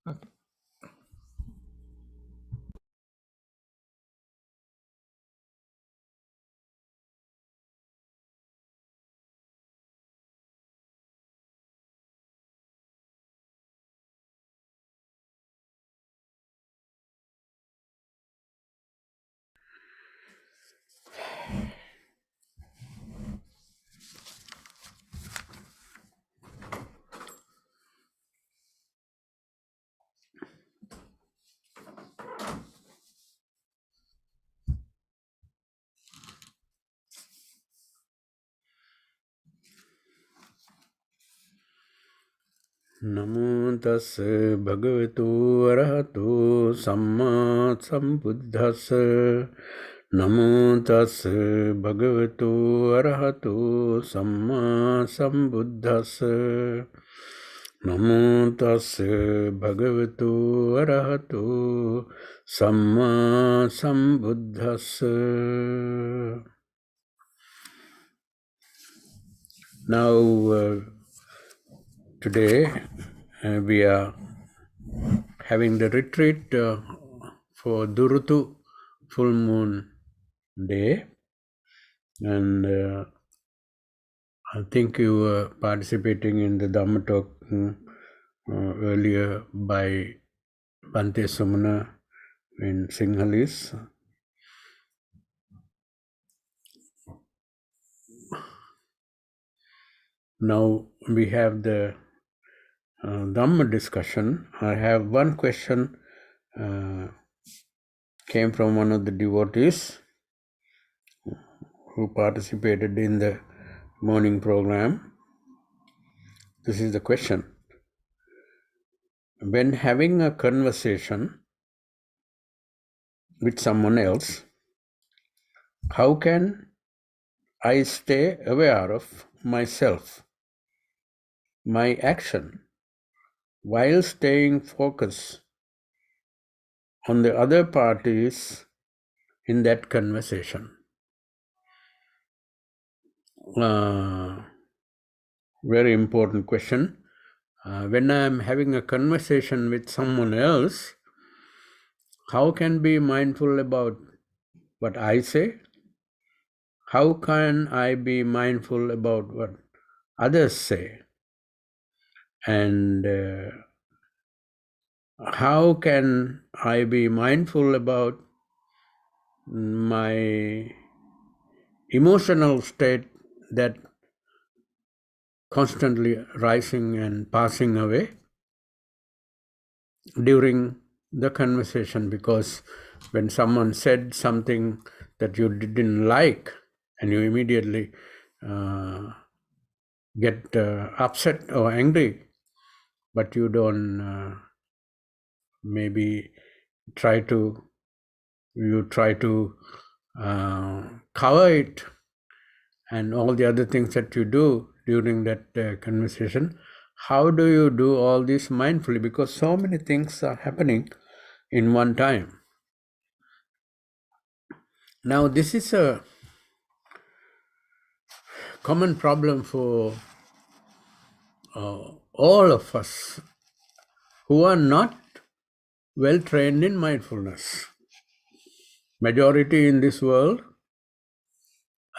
Okay. Namo tassa bhagavato arahato samma sambuddhassa. Namo tassa bhagavato arahato samma sambuddhassa. Namo tassa bhagavato arahato samma sambuddhassa. Now, today we are having the retreat for Durutu full moon day, and I think you were participating in the Dhamma talk earlier by Bhante Sumana in Sinhalese. Now we have the Dhamma discussion. I have one question came from one of the devotees who participated in the morning program. This is the question. When having a conversation with someone else, how can I stay aware of myself, my action, while staying focused on the other parties in that conversation? Very important question. When I am having a conversation with someone else, how can I be mindful about what I say? How can I be mindful about what others say? And how can I be mindful about my emotional state that constantly rising and passing away during the conversation? Because when someone said something that you didn't like and you immediately get upset or angry, but you don't maybe try to cover it and all the other things that you do during that conversation. How do you do all this mindfully? Because so many things are happening in one time. Now, this is a common problem for all of us who are not well trained in mindfulness. Majority in this world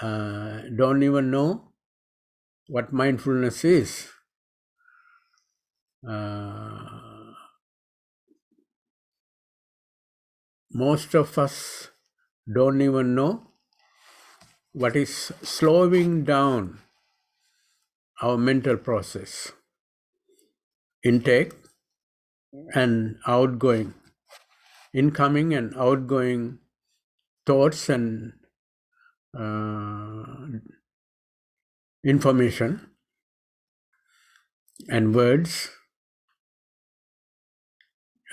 don't even know what mindfulness is. Most of us don't even know what is slowing down our mental process, intake and outgoing, incoming and outgoing thoughts and information and words.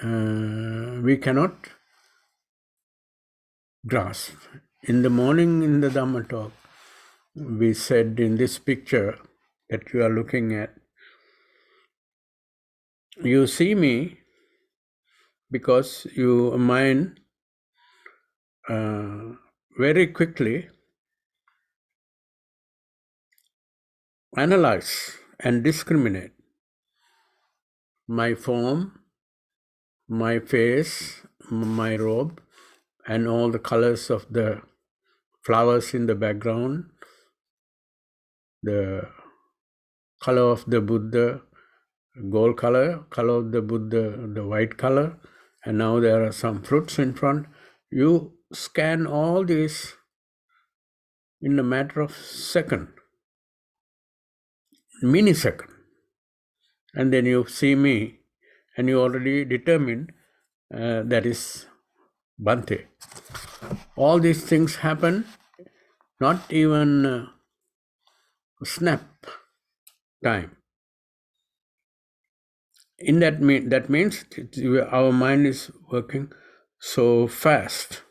We cannot grasp. In the morning in the Dhamma talk, we said in this picture that you are looking at, you see me because your mind very quickly analyze and discriminate my form, my face, my robe, and all the colors of the flowers in the background, the color of the Buddha, gold color of the Buddha, the white color, and now there are some fruits in front. You scan all these in a matter of second, millisecond, and then you see me, and you already determine that is Bhante. All these things happen, not even snap time. In that means our mind is working so fast.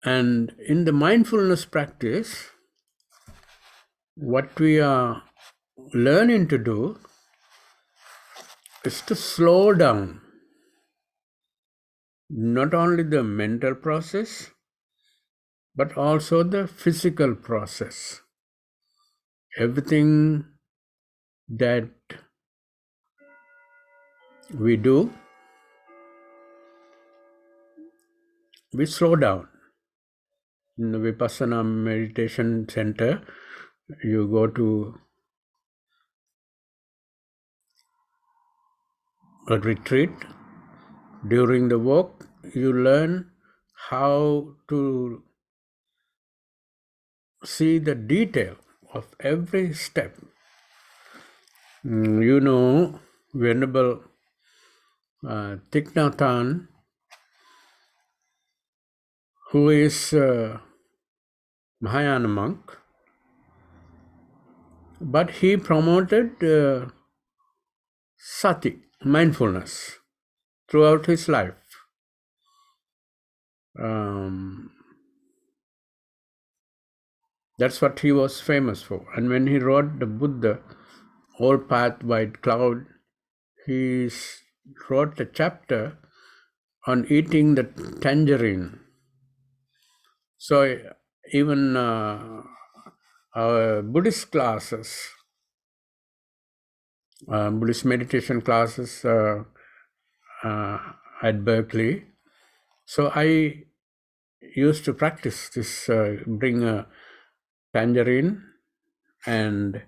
And in the mindfulness practice, what we are learning to do is to slow down not only the mental process, but also the physical process. Everything that we do, we slow down. In the Vipassana meditation center, you go to a retreat. During the walk, you learn how to see the detail of every step. You know, Venerable Thich Nhat Hanh, who is a Mahayana monk, but he promoted sati, mindfulness, throughout his life. That's what he was famous for. And when he wrote the Buddha, Old Path, White Cloud, he wrote a chapter on eating the tangerine. So even our Buddhist classes, Buddhist meditation classes at Berkeley, so I used to practice this, bring a tangerine and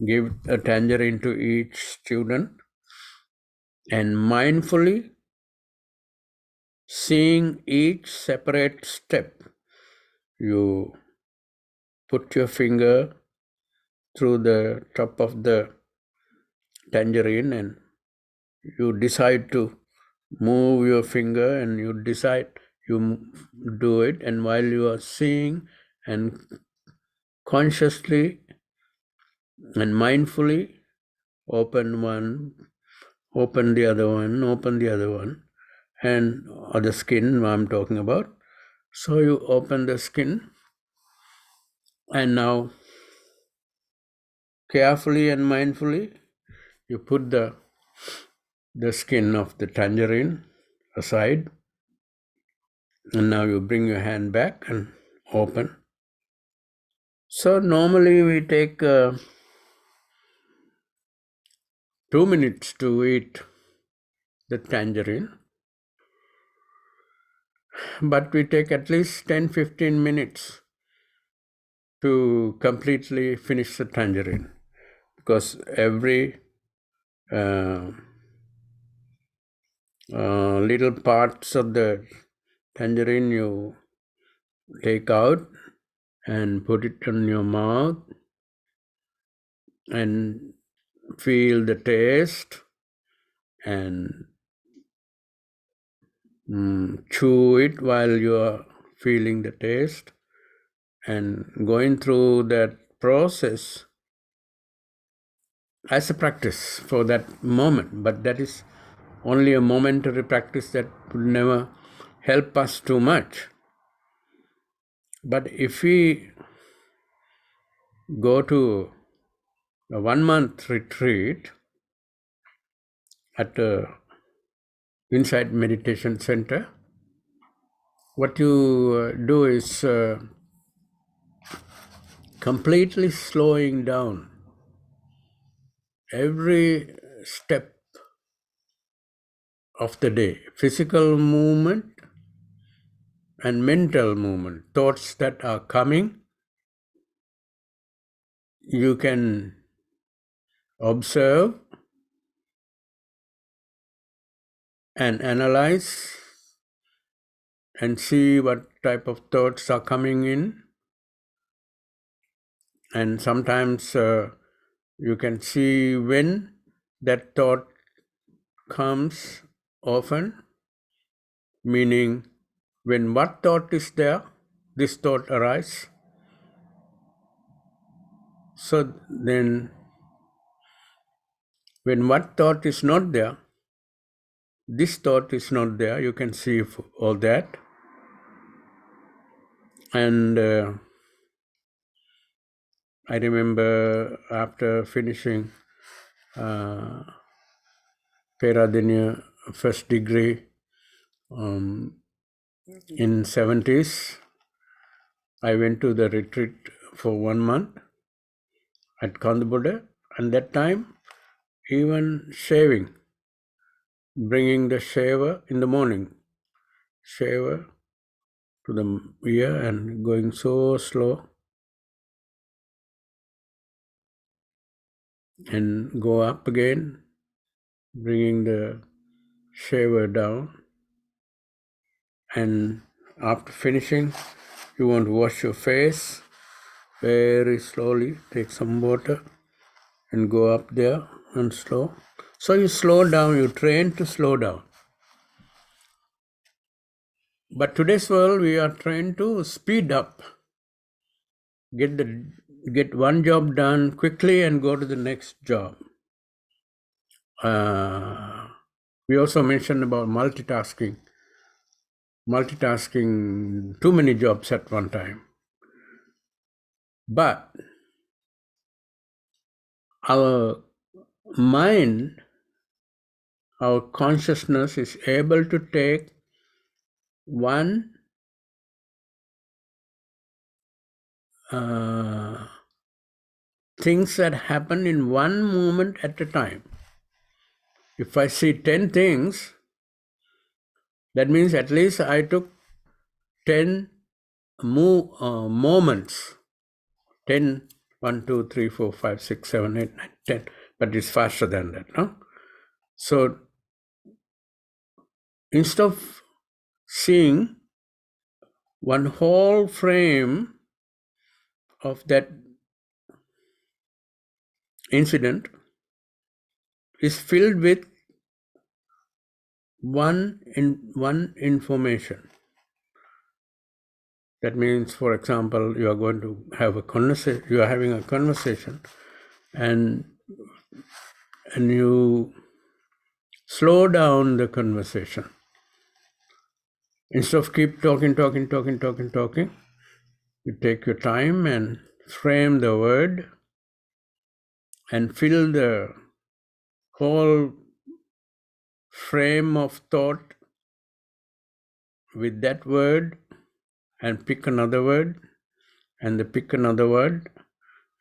give a tangerine to each student, and mindfully seeing each separate step. You put your finger through the top of the tangerine and you decide to move your finger, and you decide you do it, and while you are seeing and consciously and mindfully open one, open the other one, and or the skin I'm talking about. So you open the skin, and now carefully and mindfully you put the skin of the tangerine aside, and now you bring your hand back and open. So normally we take 2 minutes to eat the tangerine, but we take at least 10-15 minutes to completely finish the tangerine, because every little parts of the tangerine you take out and put it in your mouth and feel the taste and chew it while you are feeling the taste and going through that process as a practice for that moment. But that is only a momentary practice that will never help us too much. But if we go to a 1-month retreat at a Insight Meditation Center, what you do is completely slowing down every step of the day, physical movement and mental movement, thoughts that are coming, you can observe and analyze and see what type of thoughts are coming in. And sometimes you can see when that thought comes often, meaning when what thought is there, this thought arises. So then when what thought is not there, this thought is not there, you can see all that. And I remember after finishing Peradeniya first degree in 70s, I went to the retreat for 1 month at Kandabuddha, and that time even shaving, bringing the shaver in the morning, shaver to the ear and going so slow and go up again, bringing the shaver down, and after finishing you want to wash your face very slowly, take some water and go up there and slow. So you slow down, you train to slow down. But today's world we are trained to speed up, get one job done quickly and go to the next job. We also mentioned about multitasking, too many jobs at one time. But our mind, our consciousness is able to take one things that happen in one moment at a time. If I see 10 things, that means at least I took 10 moments. 10, 1, 2, 3, 4, 5, 6, 7, 8, 9, 10. But it's faster than that, no? So instead of seeing one whole frame of that incident is filled with one information. That means, for example, you are going to have a conversation. You are having a conversation, and you slow down the conversation. Instead of keep talking, you take your time and frame the word and fill the whole frame of thought with that word, and pick another word and pick another word,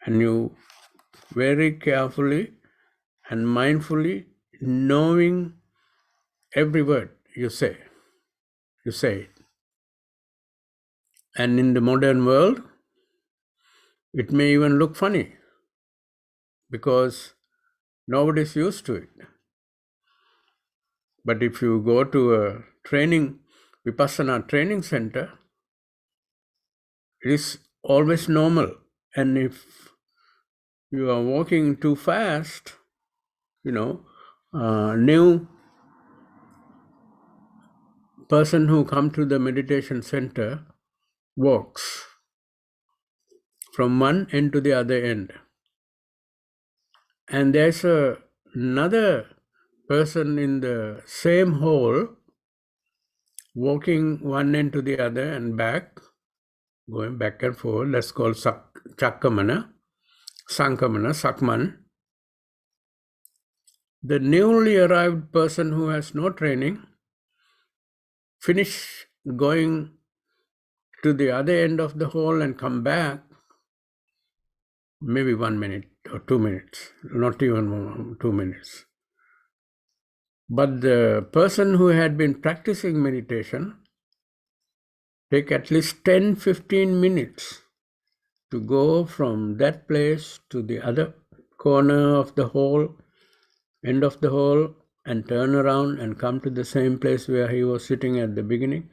and you very carefully and mindfully knowing every word you say it. And in the modern world, it may even look funny because nobody's used to it. But if you go to a Vipassana training center, it is always normal. And if you are walking too fast, new person who come to the meditation center walks from one end to the other end. And there's another person in the same hall walking one end to the other and back, going back and forth. That's called Sankamana, Sakman. The newly arrived person who has no training finish going to the other end of the hall and come back maybe 1 minute or 2 minutes, not even 2 minutes. But the person who had been practicing meditation take at least 10-15 minutes to go from that place to the other corner of the hall, end of the hall, and turn around and come to the same place where he was sitting at the beginning.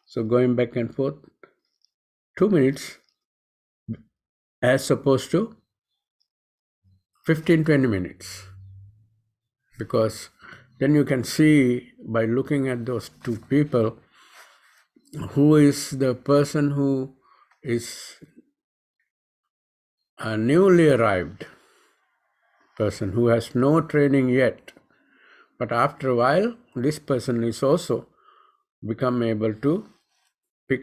So going back and forth, 2 minutes as opposed to 15-20 minutes. Because then you can see by looking at those two people who is the person who is a newly arrived person who has no training yet. But after a while, this person is also become able to pick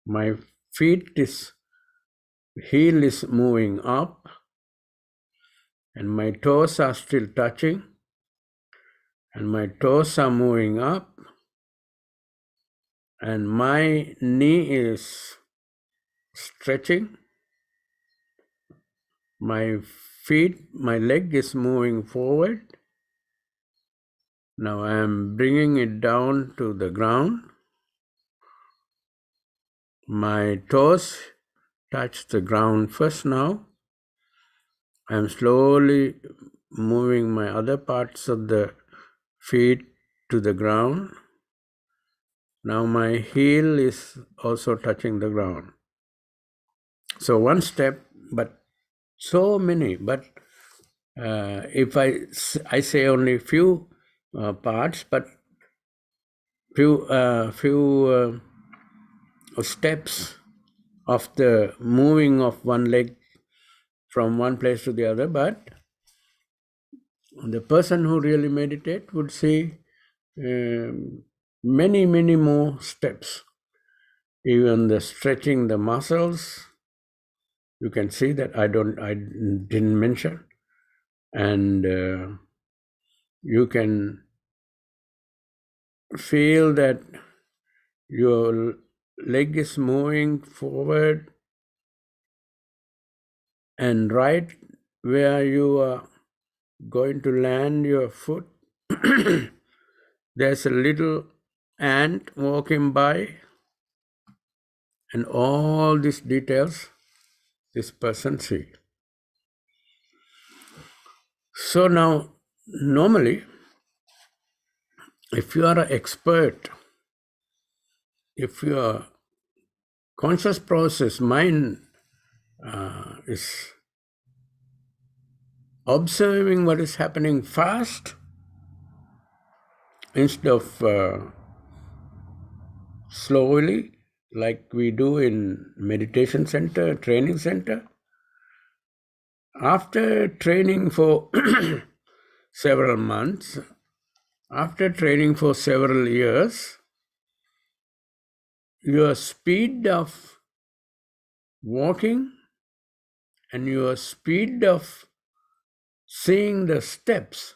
my heel is moving up and my toes are still touching and my toes are moving up and my knee is stretching, my leg is moving forward. Now I am bringing it down to the ground. My toes touch the ground first now. I am slowly moving my other parts of the feet to the ground. Now my heel is also touching the ground. So one step, but so many. But if I say only few parts, but few steps of the moving of one leg from one place to the other, but the person who really meditate would see many more steps. Even the stretching the muscles, you can see that I didn't mention, and you can feel that your leg is moving forward, and right where you are going to land your foot, there's a little ant walking by, and all these details this person see. So now, normally, if you are an expert, if your conscious process mind is observing what is happening fast instead of slowly, like we do in meditation center, training center, after training for several months, after training for several years, your speed of walking and your speed of seeing the steps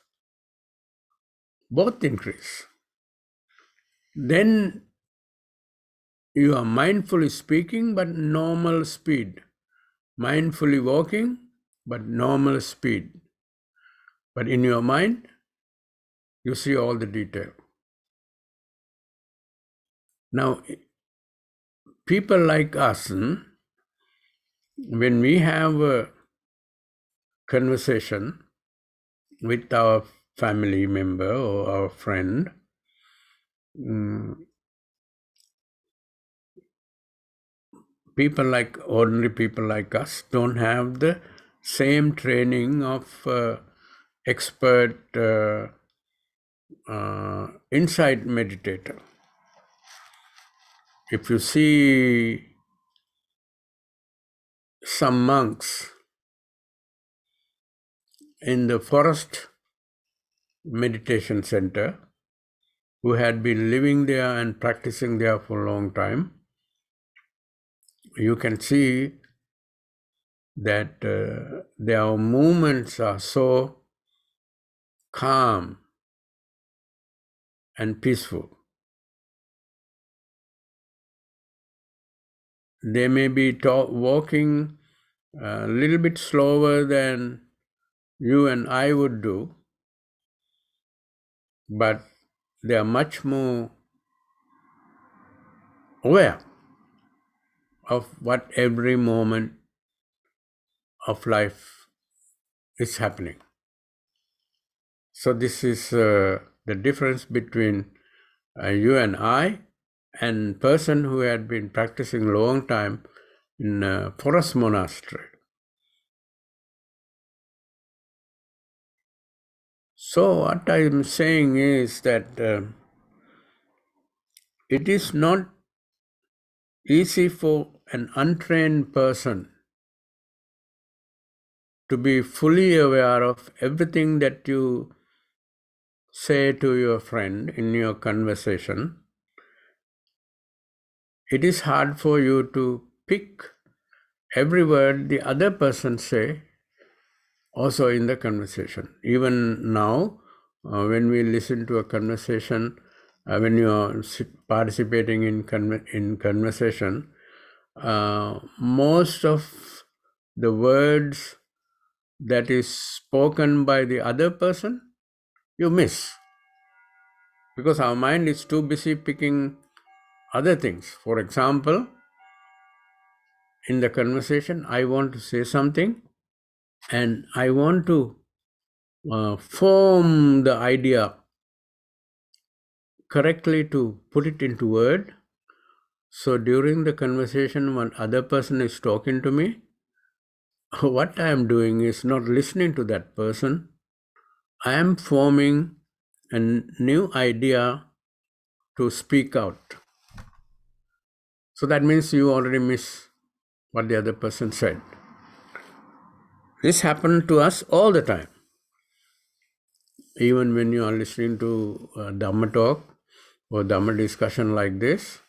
both increase. Then you are mindfully speaking but normal speed, mindfully walking but normal speed. But in your mind, you see all the detail. Now, people like us, when we have a conversation with our family member or our friend, ordinary people like us don't have the same training of expert insight meditator. If you see some monks in the forest meditation center who had been living there and practicing there for a long time, you can see that their movements are so calm and peaceful. They may be walking a little bit slower than you and I would do, but they are much more aware of what every moment of life is happening. So this is the difference between you and I and person who had been practicing a long time in a forest monastery. So what I am saying is that it is not easy for an untrained person to be fully aware of everything that you say to your friend in your conversation. It is hard for you to pick every word the other person say also in the conversation. Even now, when we listen to a conversation, when you are participating in conversation, most of the words that is spoken by the other person, you miss. Because our mind is too busy picking other things. For example, in the conversation, I want to say something and I want to form the idea correctly to put it into word. So during the conversation, when other person is talking to me, what I am doing is not listening to that person. I am forming a new idea to speak out. So that means you already miss what the other person said. This happened to us all the time. Even when you are listening to Dhamma talk or Dhamma discussion like this,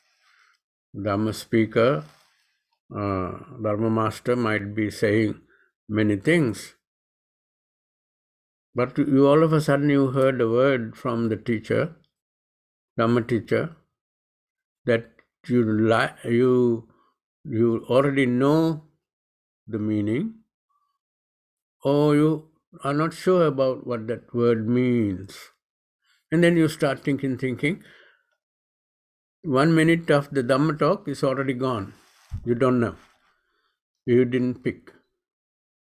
Dhamma speaker, Dharma master might be saying many things, but you all of a sudden you heard a word from the teacher, Dhamma teacher, that you already know the meaning, or you are not sure about what that word means. And then you start thinking, 1 minute of the Dhamma talk is already gone. You don't know. You didn't pick.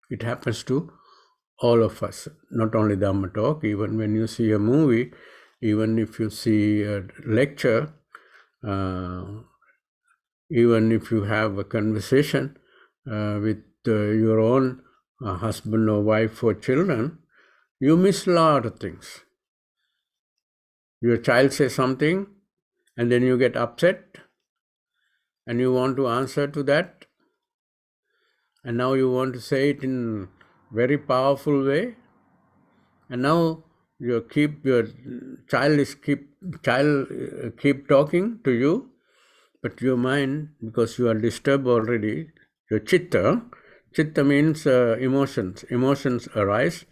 It happens to all of us, not only Dhamma talk, even when you see a movie, even if you see a lecture, even if you have a conversation with your own husband or wife or children, you miss a lot of things. Your child says something and then you get upset and you want to answer to that, and now you want to say it in very powerful way, and now your child keep talking to you, but your mind, because you are disturbed already, your chitta means emotions arise,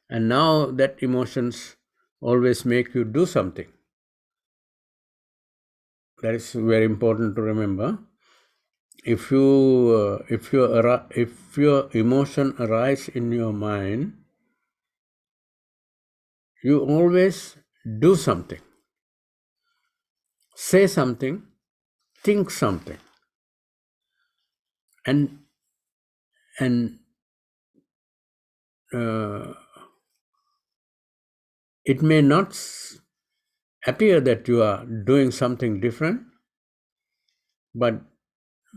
and now that emotions always make you do something. That is very important to remember. If your emotion arise in your mind, you always do something, say something, think something, and it may not appear that you are doing something different, but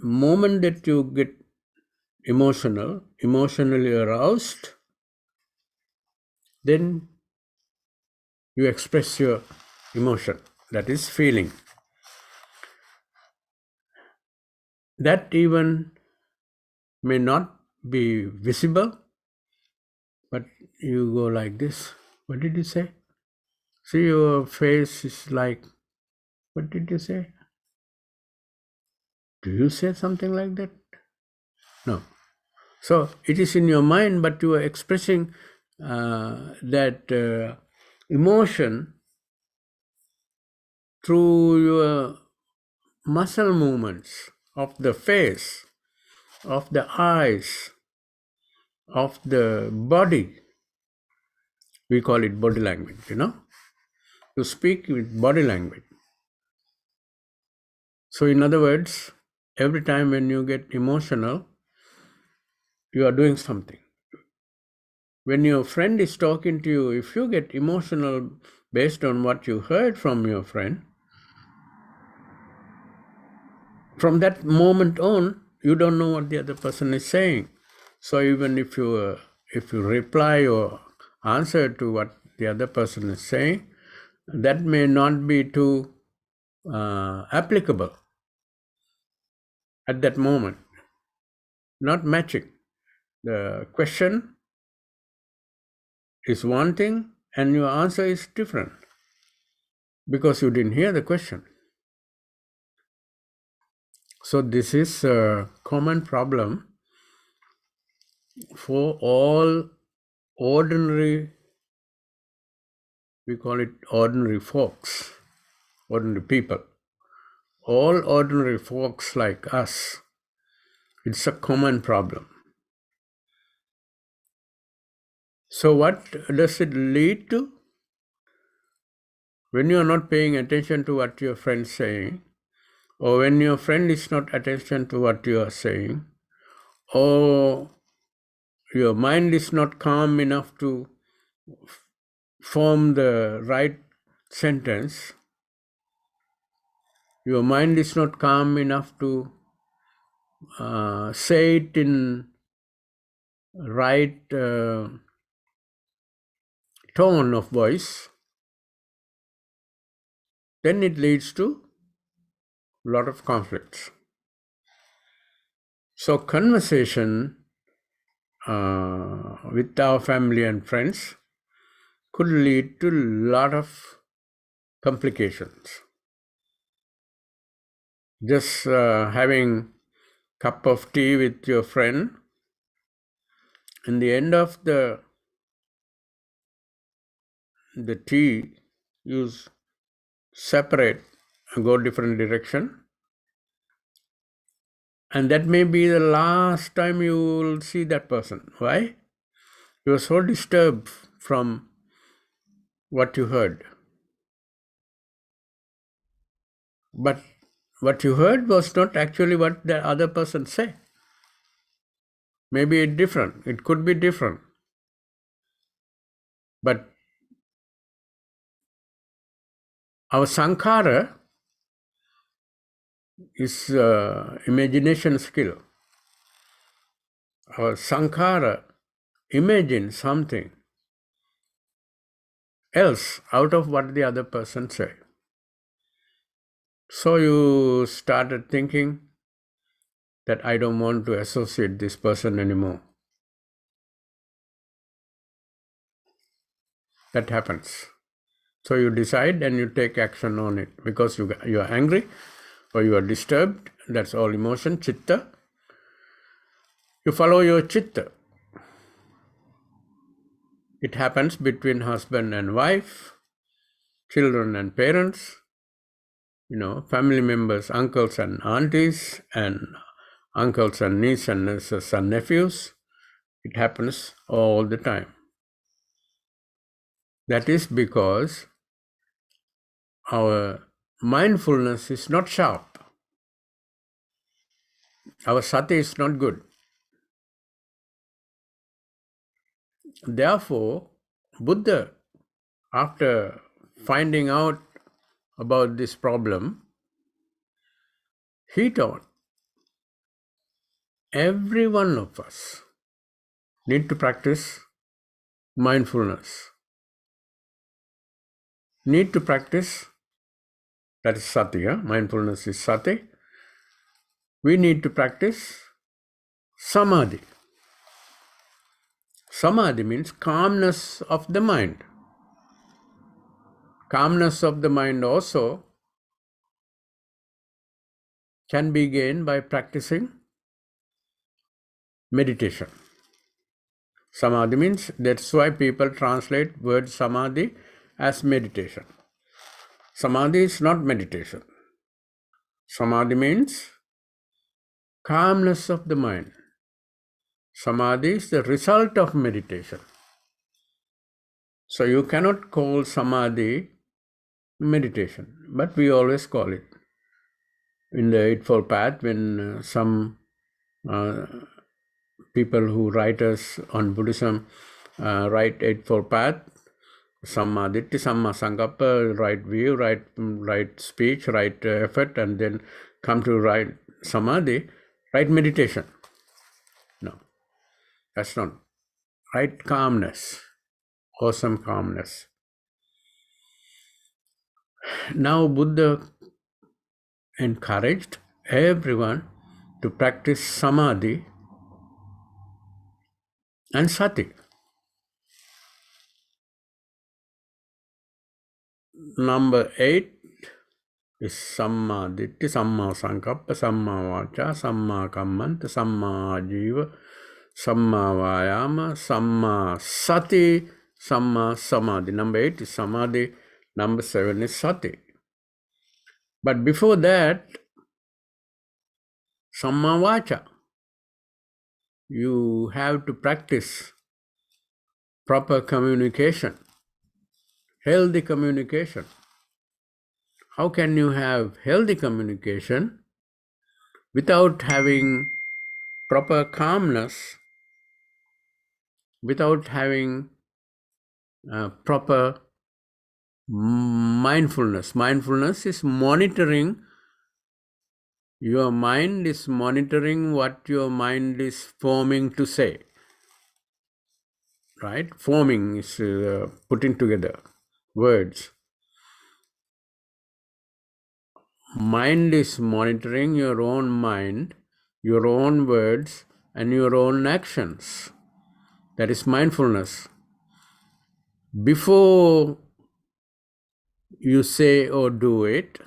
moment that you get emotionally aroused, then you express your emotion, that is feeling. That even may not be visible, but you go like this. What did you say? See, your face is like, what did you say? Do you say something like that? No. So it is in your mind, but you are expressing that emotion through your muscle movements of the face, of the eyes, of the body. We call it body language, to speak with body language. So in other words, every time when you get emotional, you are doing something. When your friend is talking to you, if you get emotional based on what you heard from your friend, from that moment on, you don't know what the other person is saying. So even if you reply or answer to what the other person is saying, that may not be too applicable at that moment, not matching. The question is one thing and your answer is different because you didn't hear the question. So this is a common problem for all ordinary, we call it ordinary folks, ordinary people. All ordinary folks like us, it's a common problem. So what does it lead to? When you are not paying attention to what your friend is saying, or when your friend is not attention to what you are saying, or your mind is not calm enough to form the right sentence, your mind is not calm enough to say it in right tone of voice, then it leads to a lot of conflicts. So conversation with our family and friends could lead to a lot of complications. Just having cup of tea with your friend, in the end of the tea, you separate and go different direction, and that may be the last time you will see that person. Why? You are so disturbed from what you heard. But what you heard was not actually what the other person said. Maybe it's different. It could be different. But our sankhara is imagination skill. Our sankhara imagine something else out of what the other person said. So you started thinking that I don't want to associate this person anymore. That happens. So you decide and you take action on it because you are angry or you are disturbed. That's all emotion, chitta. You follow your chitta. It happens between husband and wife, children and parents, family members, uncles and aunties, and uncles and nieces and nieces and nephews. It happens all the time. That is because our mindfulness is not sharp. Our sati is not good. Therefore, Buddha, after finding out about this problem, he taught every one of us need to practice mindfulness. Need to practice, that is sati, mindfulness is sati. We need to practice samadhi. Samadhi means calmness of the mind. Calmness of the mind also can be gained by practicing meditation. Samadhi means, that's why people translate word samadhi as meditation. Samadhi is not meditation. Samadhi means calmness of the mind. Samadhi is the result of meditation. So you cannot call samadhi meditation. But we always call it. In the Eightfold Path, when some people who write us on Buddhism write Eightfold Path, Samma Ditti, Samma Sankappa, right view, right speech, right effort, and then come to right Samadhi, right meditation. No, that's not. Right calmness, awesome calmness. Now Buddha encouraged everyone to practice Samadhi and Sati. Number 8 is Samma Ditti, Samma Sankappa, Samma Vacha, Samma Kammanta, Samma Jiva, Samma Vayama, Samma Sati, Samma Samadhi. Number 8 is Samadhi. Number 7 is Sati. But before that, Samma Vacha. You have to practice proper communication, healthy communication. How can you have healthy communication without having proper calmness, without having proper mindfulness? Mindfulness is monitoring. Your mind is monitoring what your mind is forming to say. Right? Forming is putting together words. Mind is monitoring your own mind, your own words, and your own actions. That is mindfulness. Before you say or do it,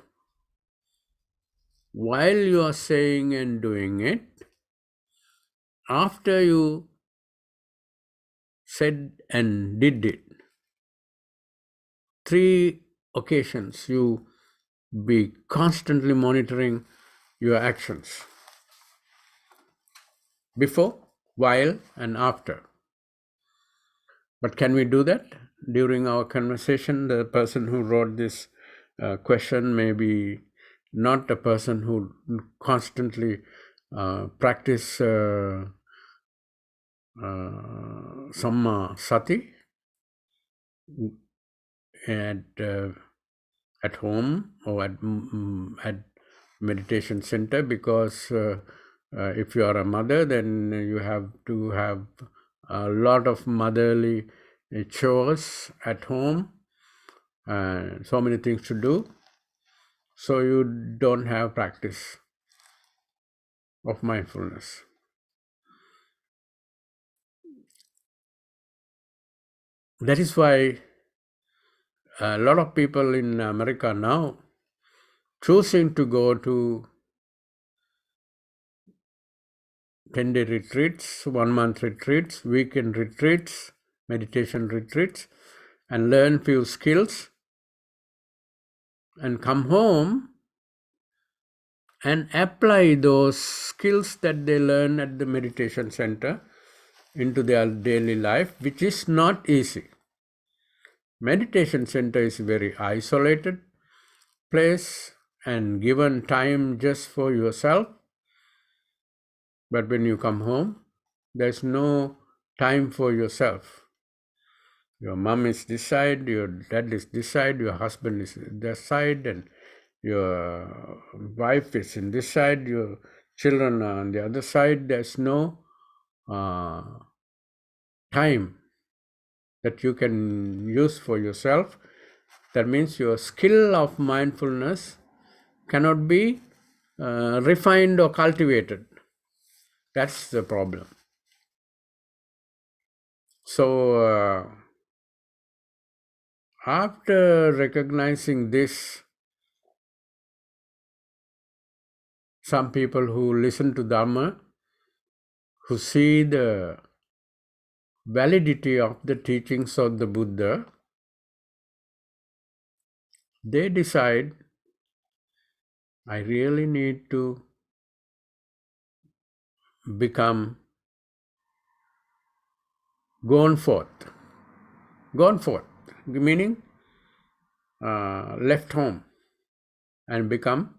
while you are saying and doing it, after you said and did it, 3 occasions you be constantly monitoring your actions. Before, while, and after. But can we do that? During our conversation, the person who wrote this question may be not a person who constantly practice Samma Sati at home or at meditation center, because if you are a mother, then you have to have a lot of motherly chores at home and so many things to do, so you don't have practice of mindfulness. That is why a lot of people in America now choosing to go to 10-day retreats, 1-month retreats, weekend retreats, meditation retreats, and learn few skills and come home and apply those skills that they learn at the meditation center into their daily life, which is not easy. Meditation center is a very isolated place and given time just for yourself. But when you come home, there's no time for yourself. Your mom is this side, your dad is this side, your husband is that side, and your wife is in this side, your children are on the other side. There's no time that you can use for yourself. That means your skill of mindfulness cannot be refined or cultivated. That's the problem. So after recognizing this, some people who listen to Dhamma, who see the validity of the teachings of the Buddha, they decide, I really need to become gone forth. Gone forth, meaning left home and become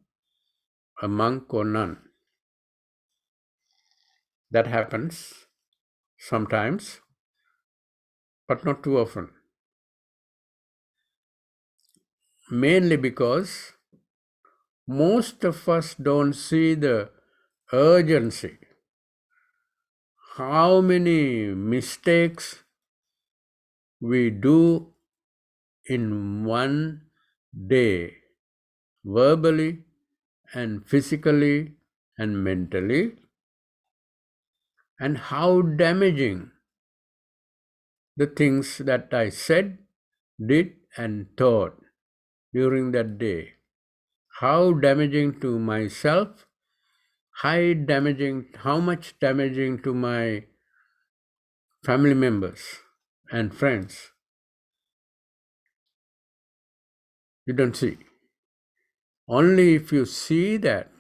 a monk or nun. That happens sometimes, but not too often. Mainly because most of us don't see the urgency. How many mistakes we do in one day, verbally and physically and mentally, and how damaging the things that I said, did, and thought during that day. How damaging to myself, how much damaging to my family members and friends. You don't see. Only if you see that,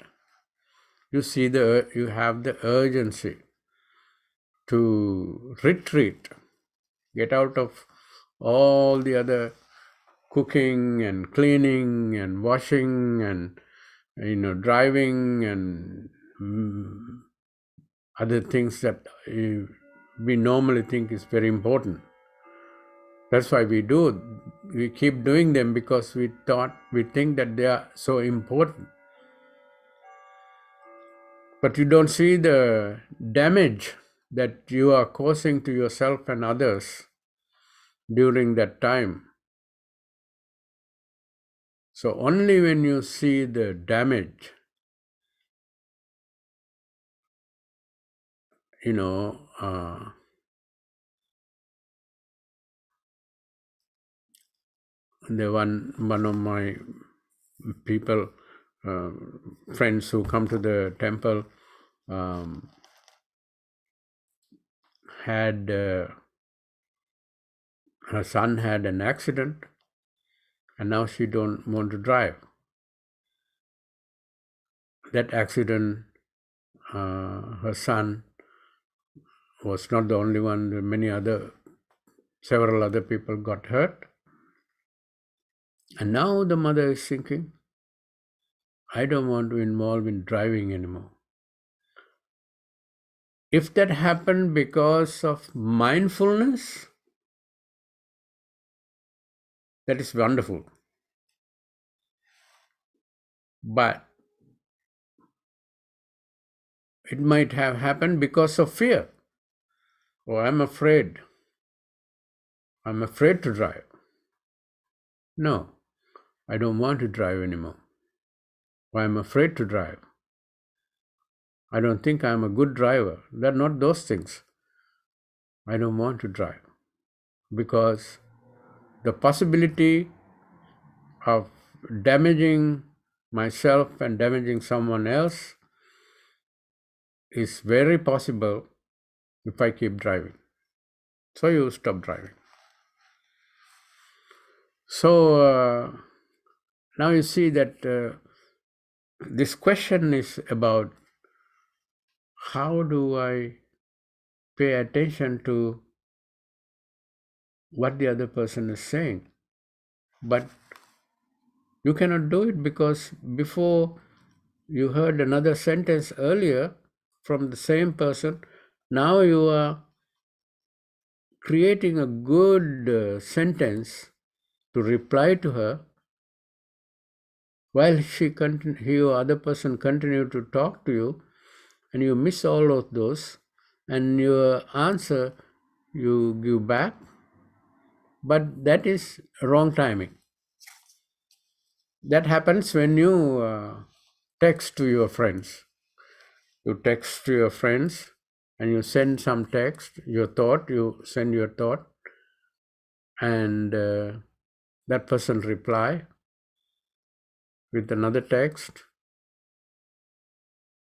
you have the urgency to retreat, get out of all the other cooking and cleaning and washing and driving and other things that we normally think is very important. That's why we keep doing them, because we think that they are so important. But you don't see the damage that you are causing to yourself and others during that time. So only when you see the damage, the one of my people, friends who come to the temple, had her son had an accident, and now she don't want to drive. That accident, her son was not the only one. Several other people got hurt. And now the mother is thinking, I don't want to involve in driving anymore. If that happened because of mindfulness, that is wonderful. But it might have happened because of fear. Oh, I'm afraid. I'm afraid to drive. No, I don't want to drive anymore. Or I'm afraid to drive. I don't think I'm a good driver. They're not those things. I don't want to drive. Because the possibility of damaging myself and damaging someone else is very possible if I keep driving. So you stop driving. So now you see that this question is about how do I pay attention to what the other person is saying. But you cannot do it because before you heard another sentence earlier from the same person. Now you are creating a good sentence to reply to her, while he or other person continue to talk to you, and you miss all of those, and your answer you give back, but that is wrong timing. That happens when you text to your friends. You text to your friends and you send some text, you send your thought, and that person reply with another text,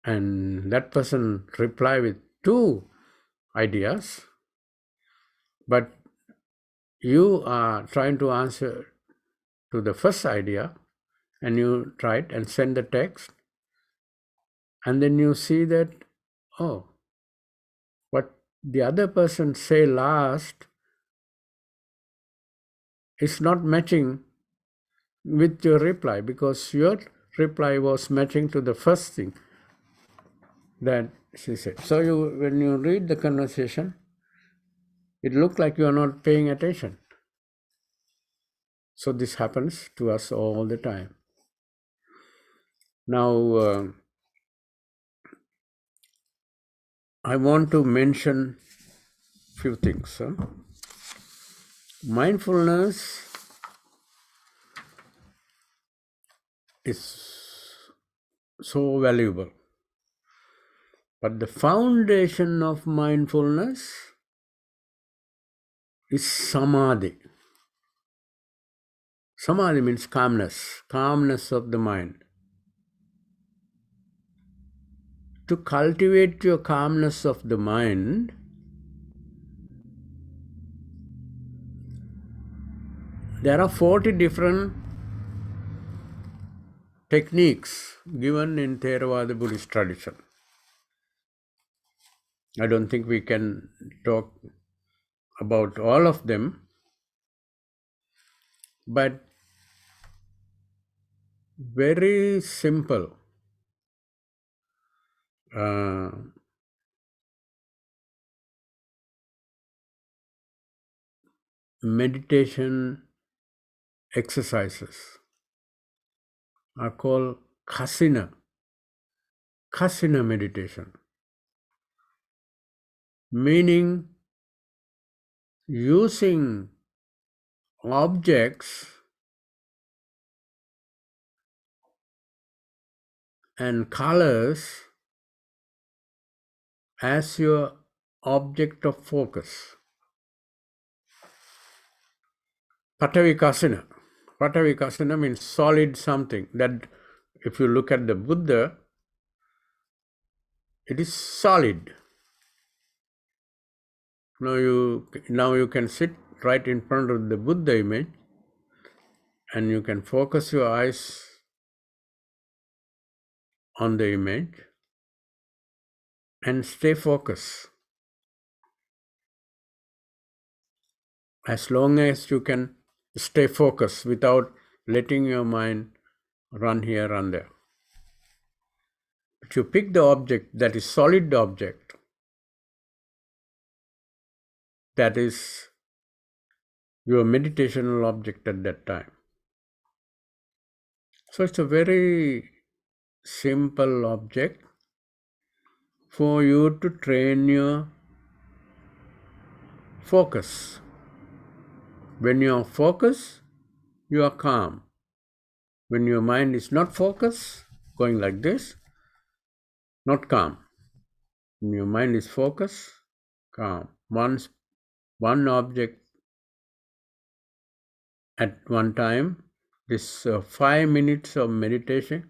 and that person reply with two ideas, but you are trying to answer to the first idea, and you write and send the text, and then you see that, oh, what the other person say last is not matching with your reply, because your reply was matching to the first thing that she said. So when you read the conversation, it looked like you are not paying attention. So this happens to us all the time. Now, I want to mention few things. Mindfulness is so valuable. But the foundation of mindfulness is samadhi. Samadhi means calmness, calmness of the mind. To cultivate your calmness of the mind, there are 40 different techniques given in Theravada Buddhist tradition. I don't think we can talk about all of them, but very simple meditation exercises are called kasina meditation, meaning using objects and colors as your object of focus. Patavi kasina. Patavi kasina means solid something that if you look at the Buddha, it is solid. Now you can sit right in front of the Buddha image and you can focus your eyes on the image and stay focused. As long as you can stay focused without letting your mind run here, run there. But you pick the object that is solid object, that is your meditational object at that time. So it's a very simple object for you to train your focus. When you are focused, you are calm. When your mind is not focused, going like this, not calm. When your mind is focused, calm. One object at one time. This 5 minutes of meditation,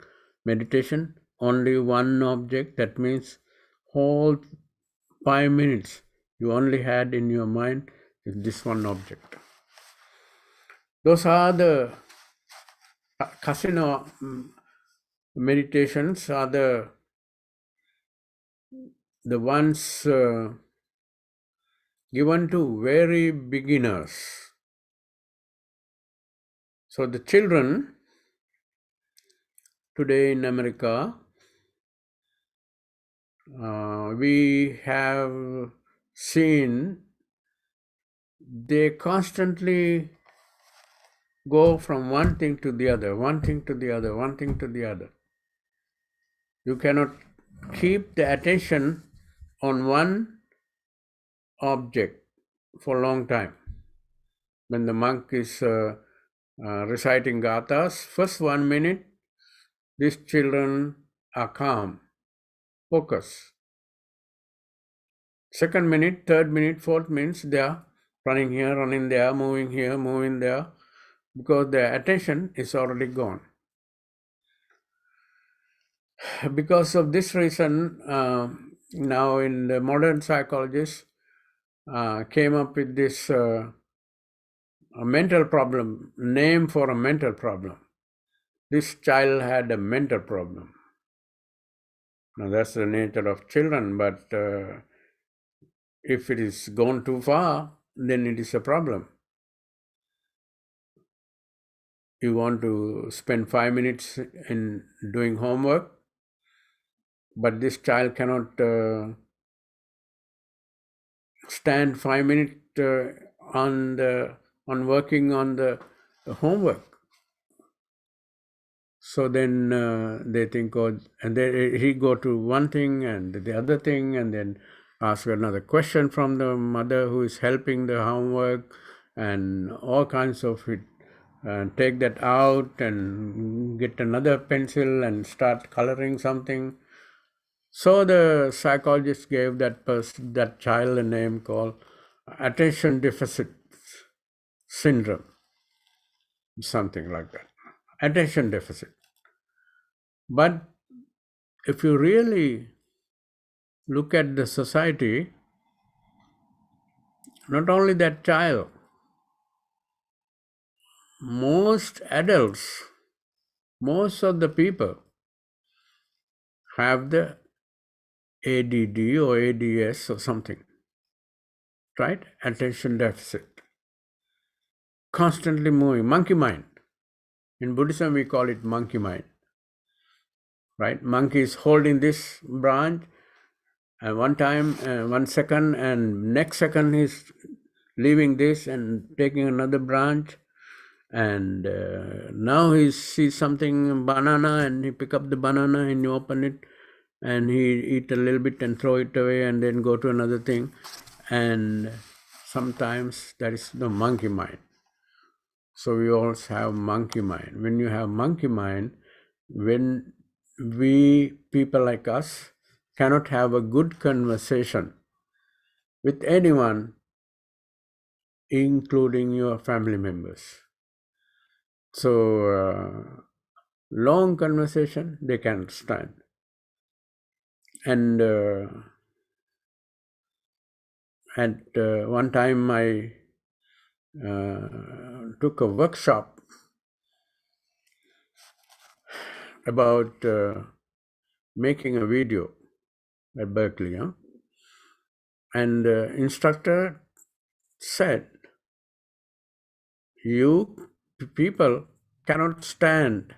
only one object. That means whole 5 minutes you only had in your mind is this one object. Those are the kasina meditations, are the ones given to very beginners. So the children today in America, we have seen they constantly go from one thing to the other, one thing to the other, one thing to the other. You cannot keep the attention on one object for a long time. When the monk is reciting gathas, first 1 minute, these children are calm, focus. Second minute, third minute, fourth minute, they are running here, running there, moving here, moving there, because their attention is already gone. Because of this reason, now in the modern psychologists came up with this a mental problem, name for a mental problem. This child had a mental problem. Now that's the nature of children, but if it is gone too far, then it is a problem. you want to spend 5 minutes in doing homework, but this child cannot stand 5 minutes on working on the homework. So then they think, oh, and then he go to one thing and the other thing, and then ask another question from the mother who is helping the homework, and all kinds of it. And take that out and get another pencil and start coloring something. So the psychologist gave that child a name called attention deficit syndrome, something like that. Attention deficit. But if you really look at the society, not only that child, most adults, most of the people have the ADD or ADS or something, right? Attention deficit. Constantly moving, monkey mind. In Buddhism, we call it monkey mind, right? Monkey is holding this branch, and one second, and next second he's leaving this and taking another branch, and now he sees something, banana, and he pick up the banana and you open it, and he eat a little bit and throw it away, and then go to another thing, and sometimes that is the monkey mind. So we also have monkey mind. When you have monkey mind, when we, people like us, cannot have a good conversation with anyone, including your family members. So long conversation, they cannot stand. And at one time I took a workshop about making a video at Berkeley, and instructor said, you people cannot stand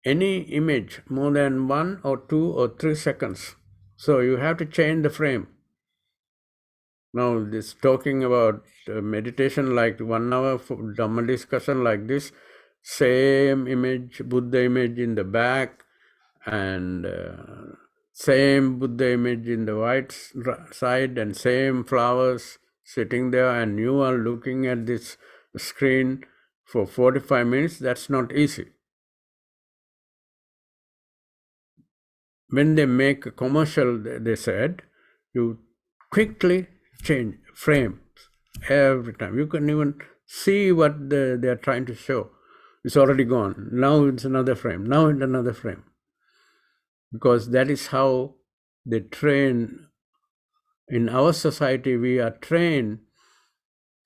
any image more than 1 or 2 or 3 seconds. So you have to change the frame. Now this talking about meditation, like 1 hour for Dhamma discussion like this, same image, Buddha image in the back, and same Buddha image in the right side, and same flowers sitting there, and you are looking at this screen for 45 minutes, that's not easy. When they make a commercial, they said, you quickly change frames every time. You can even see what they are trying to show. It's already gone. Now it's another frame. Now it's another frame. Because that is how they train. In our society, we are trained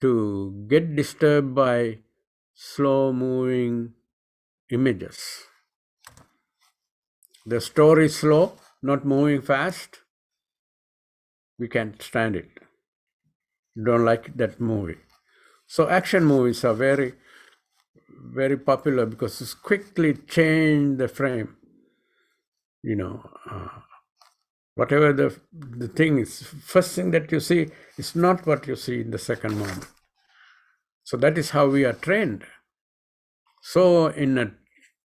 to get disturbed by slow-moving images. The story is slow, not moving fast. We can't stand it. Don't like that movie. So action movies are very, very popular because it's quickly change the frame. Whatever the thing is, first thing that you see is not what you see in the second moment. So that is how we are trained. So in a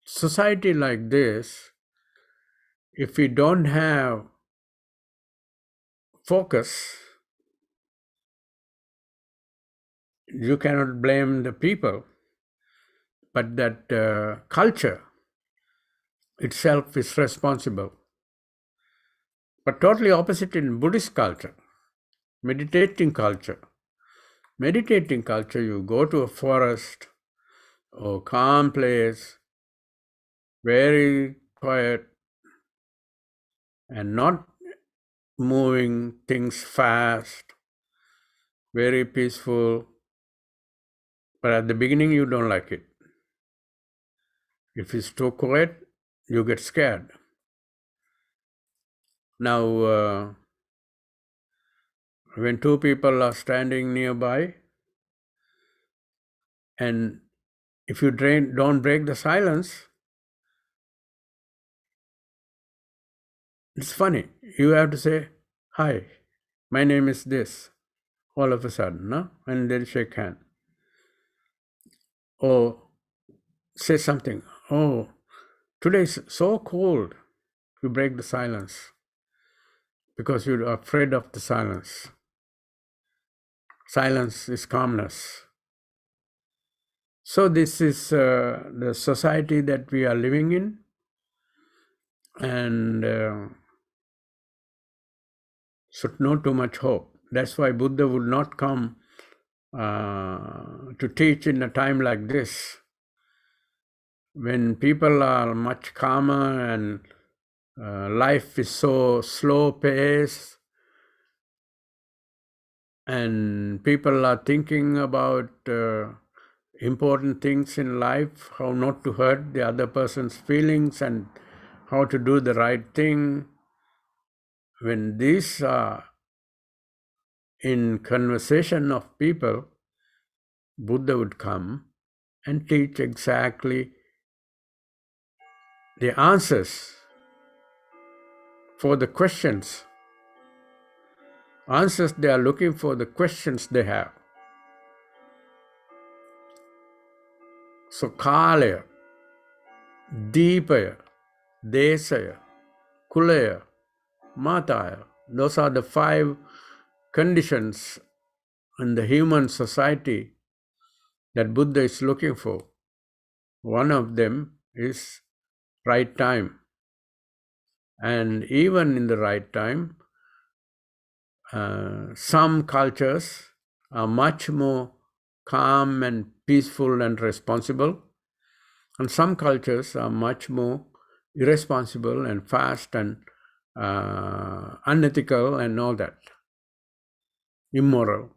society like this, if we don't have focus, you cannot blame the people, but that culture itself is responsible. But totally opposite in Buddhist culture, meditating culture. Meditating culture, you go to a forest or calm place, very quiet, and not moving things fast, very peaceful. But at the beginning, you don't like it. If it's too quiet, you get scared. Now, when two people are standing nearby and If you don't break the silence, it's funny. You have to say, "Hi, my name is this," all of a sudden, no? And they'll shake hand. Or say something. "Oh, today is so cold." You break the silence because you're afraid of the silence. Silence is calmness. So this is the society that we are living in, and should not too much hope. That's why Buddha would not come to teach in a time like this, when people are much calmer and life is so slow pace, and people are thinking about important things in life, how not to hurt the other person's feelings and how to do the right thing. When these are in conversation of people, Buddha would come and teach exactly the answers for the questions. Answers they are looking for, the questions they have. So Kalaya, Deepaya, Desaya, Kulaya, Mataya, those are the 5 conditions in the human society that Buddha is looking for. One of them is right time. And even in the right time, some cultures are much more calm and peaceful and responsible, and some cultures are much more irresponsible and fast and unethical and all that, immoral.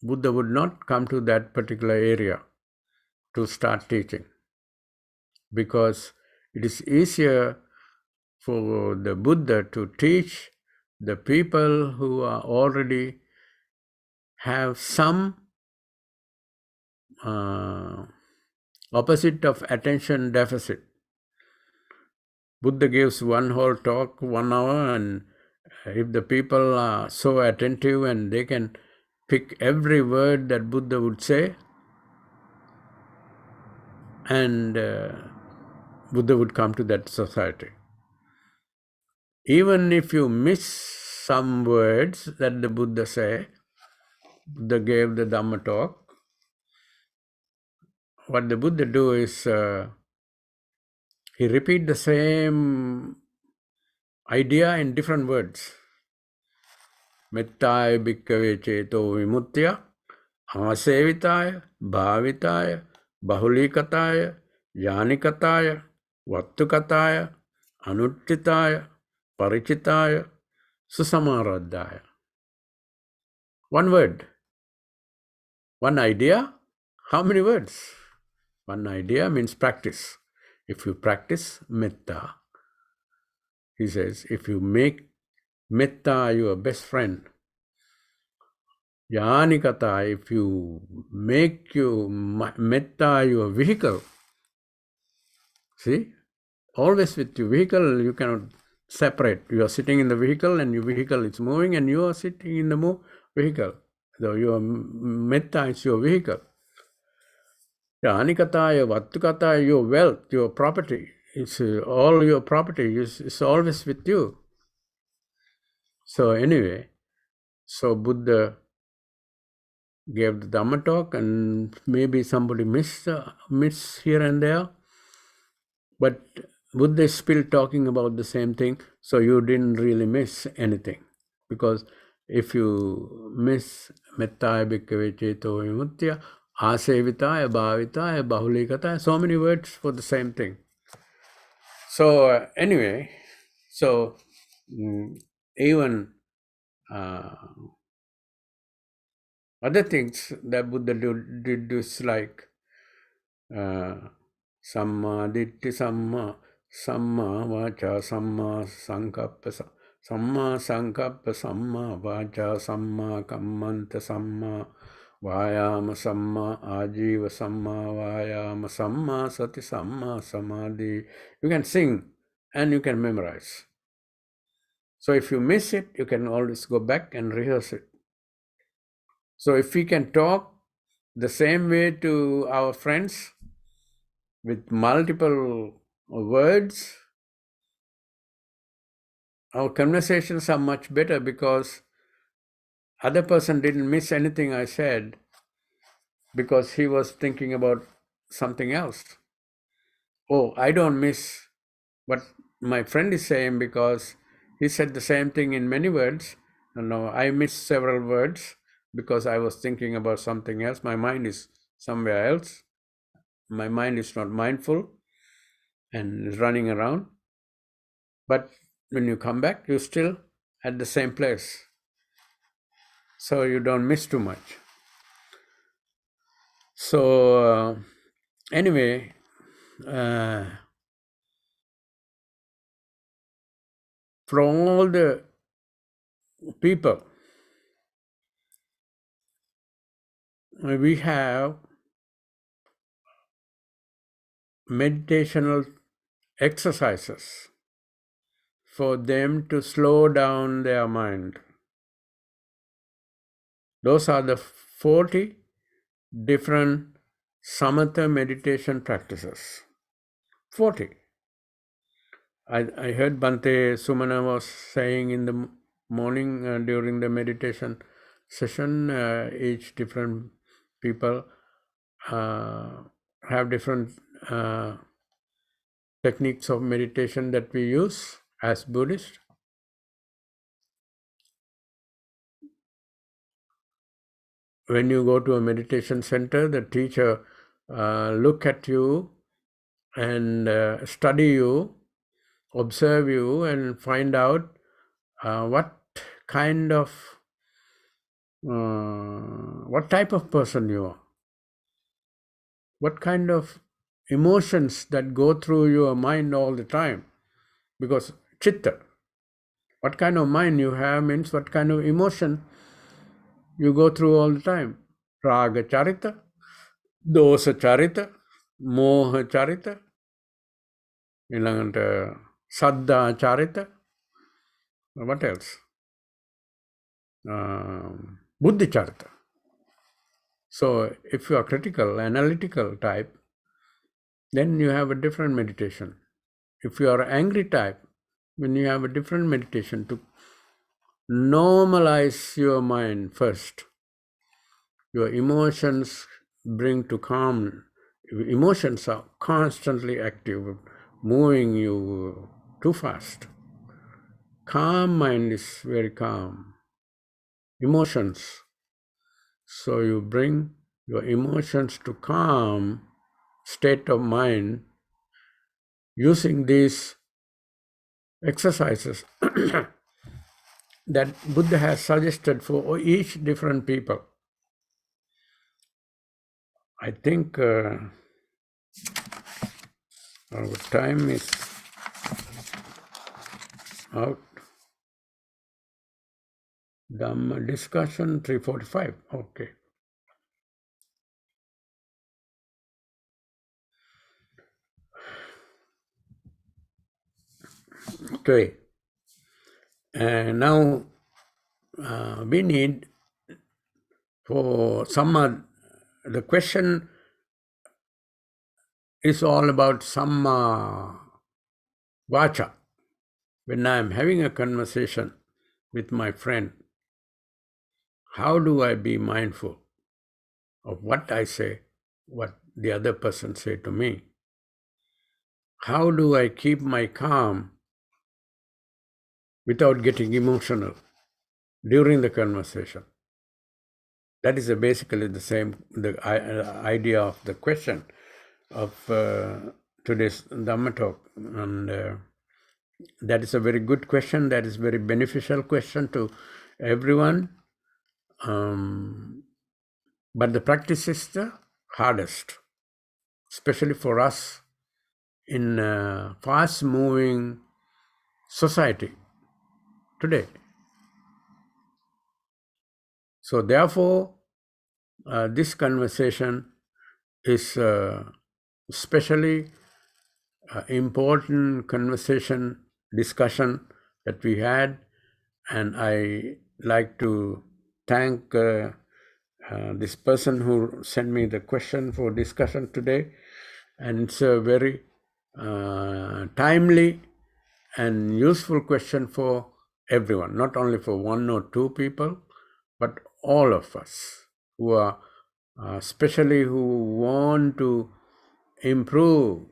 Buddha would not come to that particular area to start teaching, because it is easier for the Buddha to teach the people who are already have some opposite of attention deficit. Buddha gives one whole talk, 1 hour, and if the people are so attentive and they can pick every word that Buddha would say, and Buddha would come to that society. Even if you miss some words that the Buddha say, Buddha gave the Dhamma talk, what the Buddha do is he repeat the same idea in different words. Mettaya bhikkhave ceto vimutya, asevitaya, bhavitaya, bahulikataya, yanikataya, vattukataya, anuttitaya, parichitaya, susamaradhaya. One word, one idea. How many words? One idea means practice. If you practice metta, he says, if you make metta your best friend, yanikata, if you make your metta your vehicle, see, always with your vehicle, you cannot separate. You are sitting in the vehicle and your vehicle is moving, and you are sitting in the vehicle. So your metta is your vehicle. Anikataya, Vattukataya, your wealth, your property, it's all your property is always with you. So anyway, so Buddha gave the Dhamma talk, and maybe somebody miss here and there, but Buddha is still talking about the same thing, so you didn't really miss anything. Because if you miss Mettaya bhikkhave ceto vimutya, asevitaya, bhavitaya, bahulikataya, so many words for the same thing. So anyway, so even other things that Buddha did is like samma ditti, samma vacha, samma sankappa, samma vacha, samma kammanta, samma Vayama Samma Ajiva Samma Vayama Samma Sati Samma Samadhi. You can sing and you can memorize. So if you miss it, you can always go back and rehearse it. So if we can talk the same way to our friends with multiple words, our conversations are much better because other person didn't miss anything I said because he was thinking about something else. Oh, I don't miss what my friend is saying because he said the same thing in many words. No, I missed several words because I was thinking about something else. My mind is somewhere else. My mind is not mindful and is running around. But when you come back, you're still at the same place. So you don't miss too much. So anyway, from all the people, we have meditational exercises for them to slow down their mind. Those are the 40 different samatha meditation practices. 40. I heard Bhante Sumana was saying in the morning during the meditation session, each different people have different techniques of meditation that we use as Buddhists. When you go to a meditation center, the teacher look at you and study you, observe you, and find out what type of person you are, what kind of emotions that go through your mind all the time. Because chitta, what kind of mind you have means what kind of emotion you go through all the time. Raga charita, dosa charita, moha charita, saddha charita, what else? Buddhi charita. So if you are critical, analytical type, then you have a different meditation. If you are angry type, then you have a different meditation to normalize your mind first. Your emotions bring to calm. Emotions are constantly active, moving you too fast. Calm mind is very calm. Emotions. So you bring your emotions to calm state of mind using these exercises that Buddha has suggested for each different people. I think our time is out. Dhamma discussion 3:45. Okay. Okay. And now we need for the question is all about samma vacha. When I am having a conversation with my friend, how do I be mindful of what I say, what the other person say to me? How do I keep my calm without getting emotional during the conversation? That is basically the idea of the question of today's Dhamma talk. And that is a very good question. That is a very beneficial question to everyone. But the practice is the hardest, especially for us in a fast-moving society today. So therefore, this conversation is especially important conversation discussion that we had, and I like to thank this person who sent me the question for discussion today, and it's a very timely and useful question for everyone, not only for one or two people, but all of us who are especially who want to improve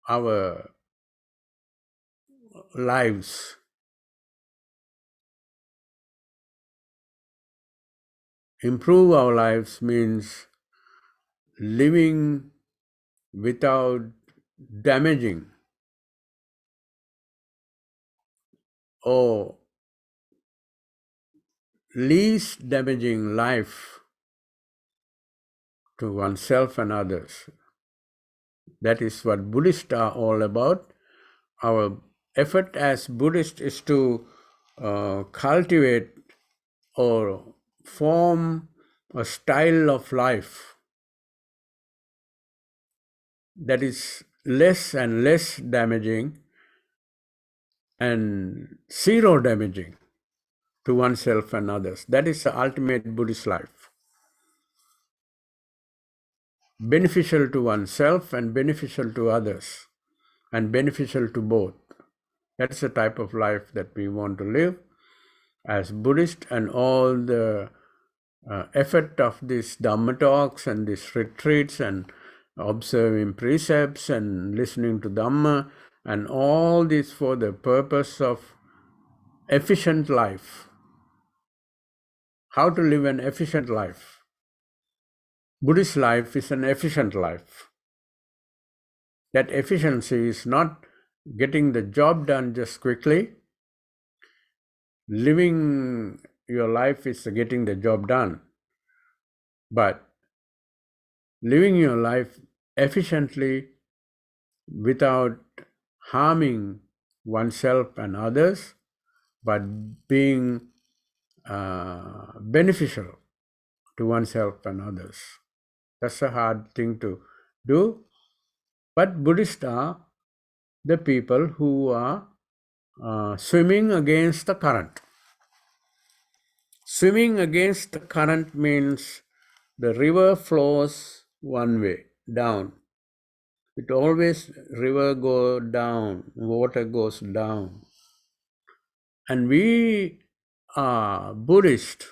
our lives. Improve our lives means living without damaging or least damaging life to oneself and others. That is what Buddhists are all about. Our effort as Buddhists is to cultivate or form a style of life that is less and less damaging and zero damaging to oneself and others. That is the ultimate Buddhist life. Beneficial to oneself and beneficial to others, and beneficial to both. That's the type of life that we want to live as Buddhist, and all the effort of these Dhamma talks and these retreats and observing precepts and listening to Dhamma, and all this for the purpose of efficient life. How to live an efficient life? Buddhist life is an efficient life. That efficiency is not getting the job done just quickly. Living your life is getting the job done. But living your life efficiently without harming oneself and others, but being beneficial to oneself and others. That's a hard thing to do. But Buddhists are the people who are swimming against the current. Swimming against the current means the river flows one way, down. It always, river go down, water goes down. And we are Buddhist,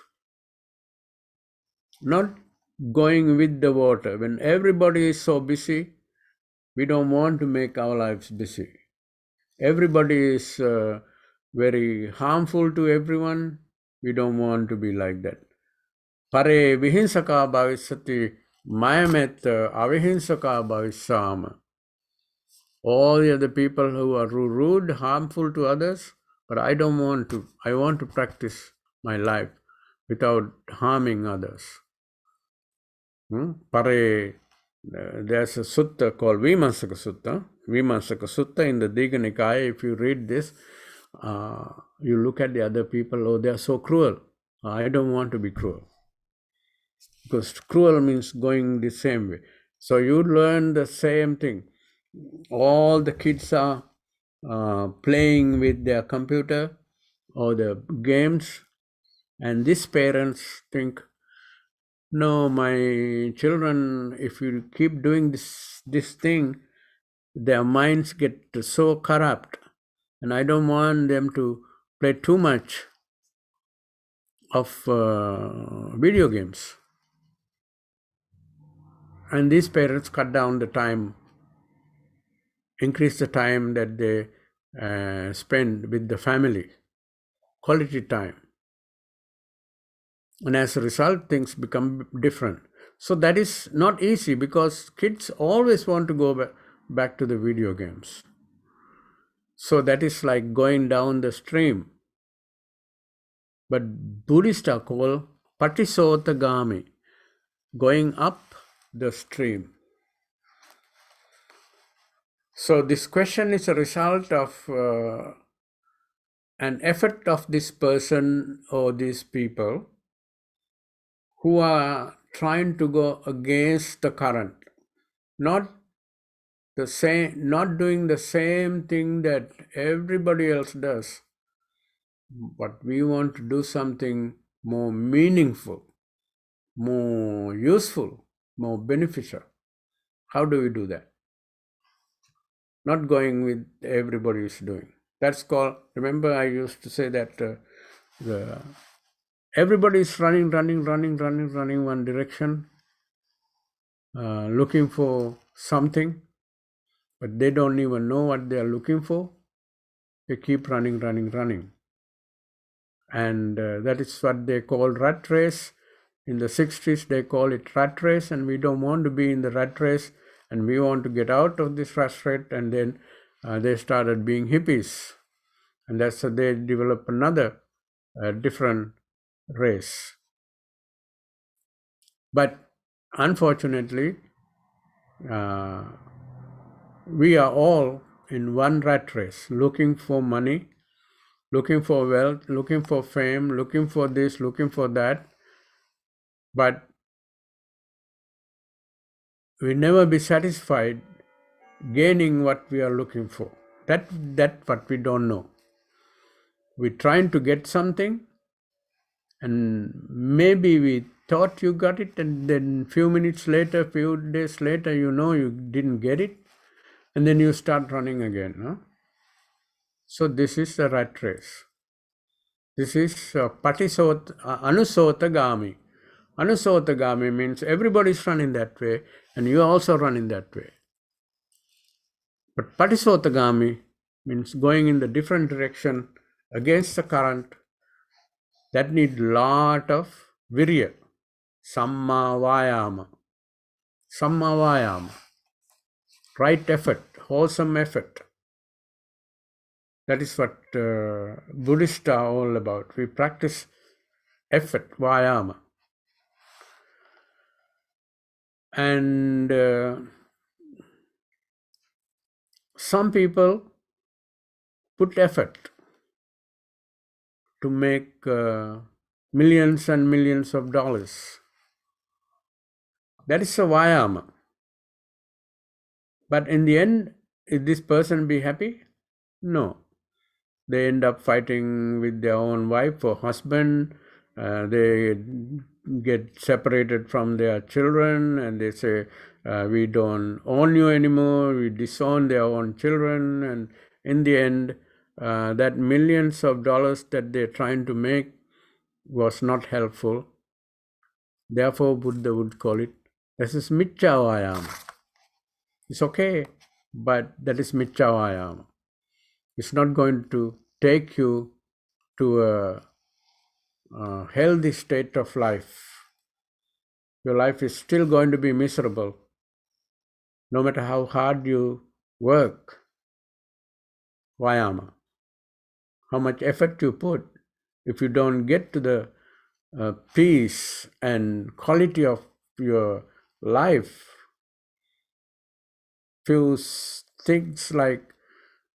not going with the water. When everybody is so busy, we don't want to make our lives busy. Everybody is very harmful to everyone. We don't want to be like that. Pare vihinsaka bhavisati mayamet avihinsaka bhavisama. All the other people who are rude, harmful to others, but I don't want to. I want to practice my life without harming others. Pare, there's a sutta called Vimansaka Sutta. Vimansaka Sutta in the Digha Nikaya. If you read this, you look at the other people, oh, they are so cruel. I don't want to be cruel. Because cruel means going the same way. So you learn the same thing. All the kids are playing with their computer or the games, and these parents think, no, my children, if you keep doing this thing, their minds get so corrupt, and I don't want them to play too much of video games. And these parents cut down the time, increase the time that they spend with the family, quality time. And as a result, things become different. So that is not easy, because kids always want to go back to the video games. So that is like going down the stream. But Buddhists are called Patisotagami, going up the stream. So this question is a result of an effort of this person or these people who are trying to go against the current, not not doing the same thing that everybody else does, but we want to do something more meaningful, more useful, more beneficial. How do we do that? Not going with everybody is doing. That's called, remember I used to say that everybody is running one direction, looking for something, but they don't even know what they are looking for. They keep running. And that is what they call rat race. In the 60s, they call it rat race, and we don't want to be in the rat race, and we want to get out of this rat race. And then they started being hippies, and that's how they developed another different race. But unfortunately, we are all in one rat race, looking for money, looking for wealth, looking for fame, looking for this, looking for that. But we never be satisfied gaining what we are looking for. That what we don't know. We're trying to get something, and maybe we thought you got it, and then few minutes later, few days later, you know you didn't get it, and then you start running again. No? So this is the rat race. This is anusotagami. Anusotagami means everybody's running that way, and you are also running that way. But patisotagami means going in the different direction against the current. That need lot of virya, samma vayama, right effort, wholesome effort. That is what Buddhists are all about. We practice effort, vayama. And some people put effort to make millions and millions of dollars. That is a vayama. But in the end, is this person be happy? No. They end up fighting with their own wife or husband. They get separated from their children, and they say, we don't own you anymore. We disown their own children. And in the end, that millions of dollars that they're trying to make was not helpful. Therefore, Buddha would call it, this is micca vayama. It's okay, but that is micca vayama. It's not going to take you to a healthy state of life. Your life is still going to be miserable, no matter how hard you work. Vayama. How much effort you put, if you don't get to the peace and quality of your life, few things like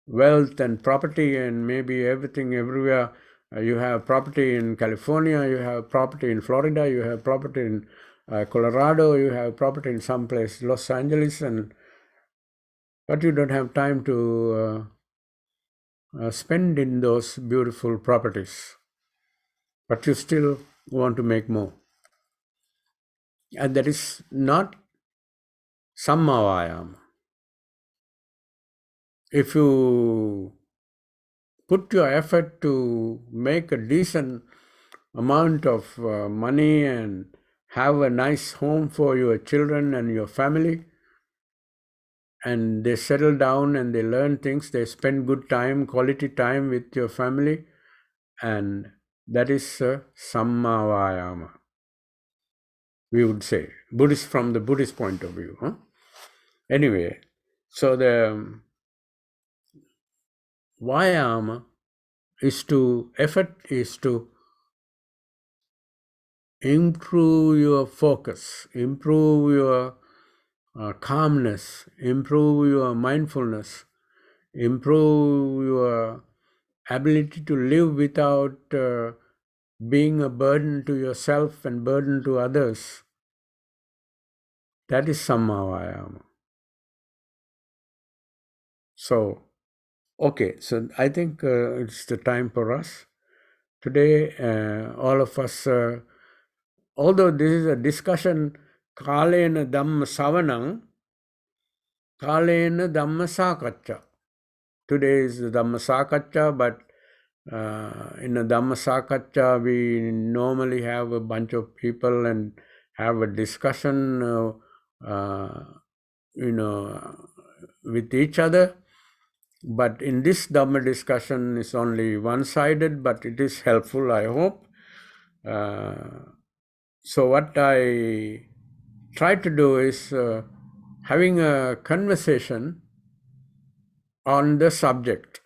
wealth and property and maybe everything everywhere. You have property in California, you have property in Florida, you have property in Colorado, you have property in some place, Los Angeles, but you don't have time to spend in those beautiful properties. But you still want to make more. And that is not samma vayama. If you put your effort to make a decent amount of money and have a nice home for your children and your family, and they settle down and they learn things, they spend good time, quality time with your family, and that is samma vayama, we would say, Buddhist, from the Buddhist point of view. Anyway, so the vayama effort is to improve your focus, improve your calmness, improve your mindfulness, improve your ability to live without being a burden to yourself and burden to others, that is somehow I am. So, okay, so I think it's the time for us. Today, all of us, although this is a discussion, Kalena Dhamma Savanang, Kalena Dhamma Sakaccha. Today is the Dhamma Sakaccha, but in a Dhamma Sakaccha, we normally have a bunch of people and have a discussion, with each other. But in this Dhamma discussion, is only one-sided, but it is helpful, I hope. So what I try to do is having a conversation on the subject.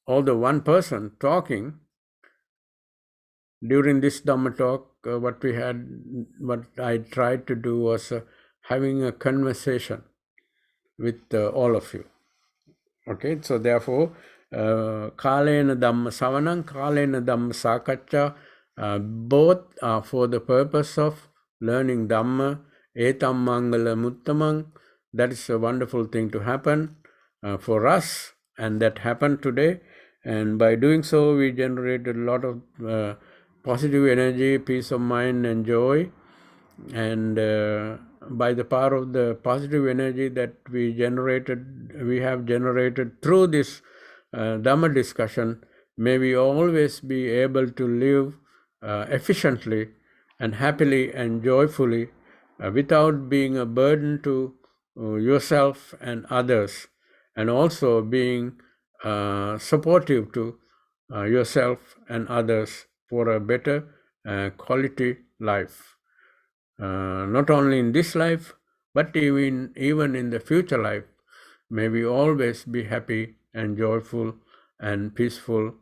Although one person talking during this Dhamma talk, what I tried to do was having a conversation with all of you. Okay, so therefore, Kalena Dhamma Savanang, Kalena Dhamma Sakaccha, both are for the purpose of learning Dhamma, Etam Mangala Muttamang. That is a wonderful thing to happen for us, and that happened today. And by doing so, we generated a lot of positive energy, peace of mind, and joy. And by the power of the positive energy that we have generated through this Dhamma discussion, may we always be able to live efficiently and happily and joyfully without being a burden to yourself and others, and also being supportive to yourself and others for a better quality life. Not only in this life, but even in the future life, may we always be happy and joyful and peaceful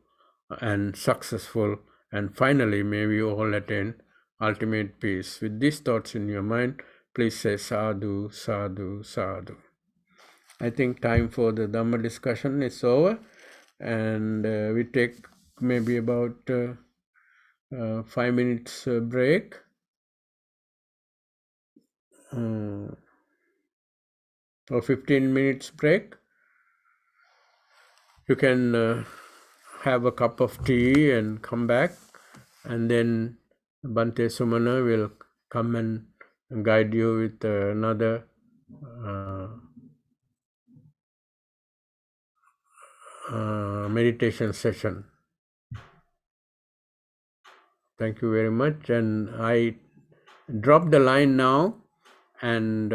and successful, and finally may we all attain ultimate peace. With these thoughts in your mind, please say sadhu, sadhu, sadhu. I think time for the Dhamma discussion is over, and we take maybe about 5 minutes break. Or 15 minutes break. You can have a cup of tea and come back, and then Bante Sumana will come and guide you with another meditation session. Thank you very much, and I drop the line now, and